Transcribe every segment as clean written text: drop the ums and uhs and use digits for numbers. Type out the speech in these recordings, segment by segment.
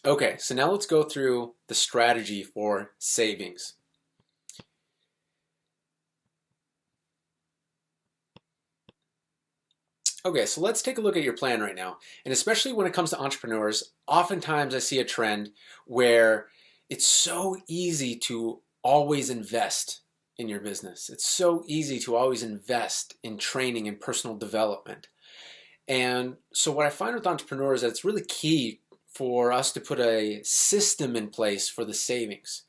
Okay, so now let's go through the strategy for savings. Okay, so let's take a look at your plan right now. And especially when it comes to entrepreneurs, oftentimes I see a trend where it's so easy to always invest in your business. It's so easy to always invest in training and personal development. And so what I find with entrepreneurs is that it's really key for us to put a system in place for the savings.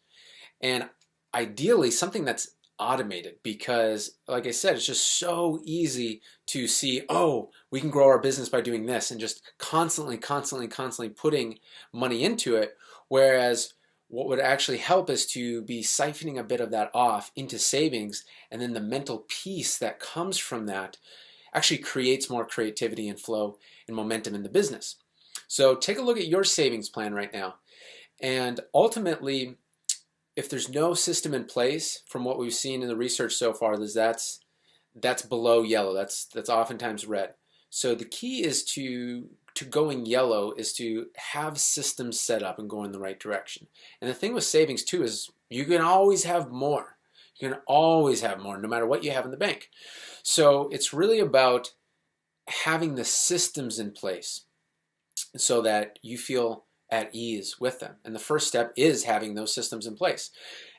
And ideally something that's automated, because like I said, it's just so easy to see, oh, we can grow our business by doing this, and just constantly putting money into it. Whereas what would actually help is to be siphoning a bit of that off into savings, and then the mental peace that comes from that actually creates more creativity and flow and momentum in the business. So take a look at your savings plan right now. And ultimately, if there's no system in place, from what we've seen in the research so far, that's below yellow. That's oftentimes red. So the key is to going yellow is to have systems set up and go in the right direction. And the thing with savings too is you can always have more. You can always have more, no matter what you have in the bank. So it's really about having the systems in place so that you feel at ease with them. And the first step is having those systems in place.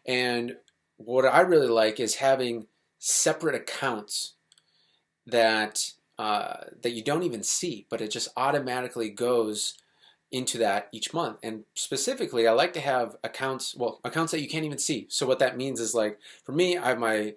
And what I really like is having separate accounts that that you don't even see, but it just automatically goes into that each month. And specifically, I like to have accounts, well, accounts that you can't even see. So what that means is, like, for me, I have my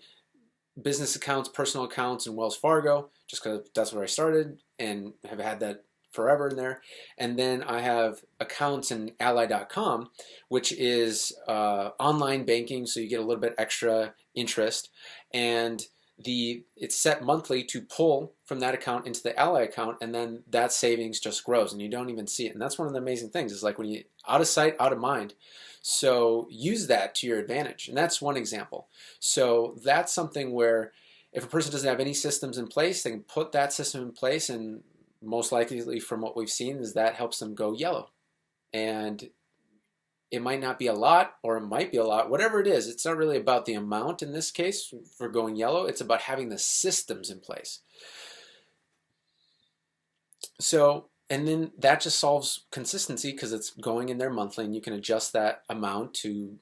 business accounts, personal accounts, and Wells Fargo, just because that's where I started and have had that forever in there. And then I have accounts in ally.com, which is online banking, so you get a little bit extra interest. And it's set monthly to pull from that account into the Ally account, and then that savings just grows and you don't even see it. And that's one of the amazing things, is like when you out of sight, out of mind. So use that to your advantage. And that's one example. So that's something where if a person doesn't have any systems in place, they can put that system in place, and most likely from what we've seen is that helps them go yellow. And it might not be a lot, or it might be a lot, whatever it is. It's not really about the amount in this case for going yellow. It's about having the systems in place. So, and then that just solves consistency, because it's going in there monthly, and you can adjust that amount to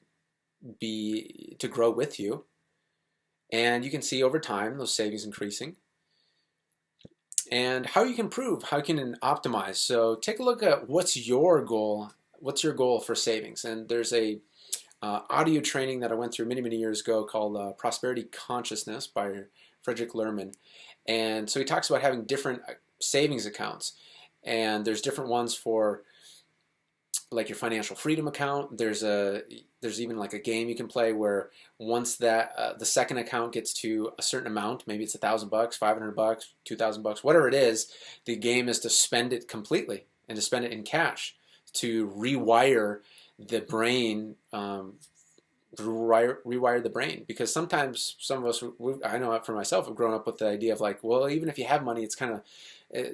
grow with you. And you can see over time those savings increasing. And how you can improve, how you can optimize. So take a look at what's your goal. What's your goal for savings? And there's a audio training that I went through many years ago called Prosperity Consciousness by Frederick Lerman. And so he talks about having different savings accounts. And there's different ones for, like, your financial freedom account. There's even like a game you can play where once that the second account gets to a certain amount, maybe it's $1,000, $500, $2,000, whatever it is, the game is to spend it completely and to spend it in cash, to rewire the brain, rewire the brain. Because sometimes some of us, I know for myself, have grown up with the idea of, like, well, even if you have money, it's kind of,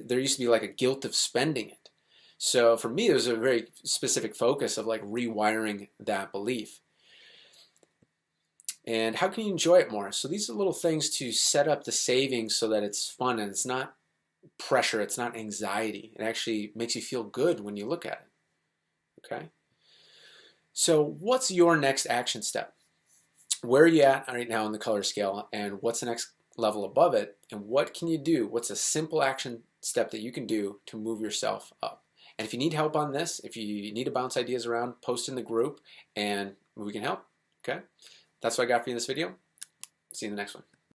there used to be like a guilt of spending it. So for me, there's a very specific focus of, like, rewiring that belief. And how can you enjoy it more? So these are little things to set up the savings so that it's fun and it's not pressure, it's not anxiety. It actually makes you feel good when you look at it. Okay? So what's your next action step? Where are you at right now in the color scale, and what's the next level above it, and what can you do? What's a simple action step that you can do to move yourself up? And if you need help on this, if you need to bounce ideas around, post in the group and we can help. Okay? That's what I got for you in this video. See you in the next one.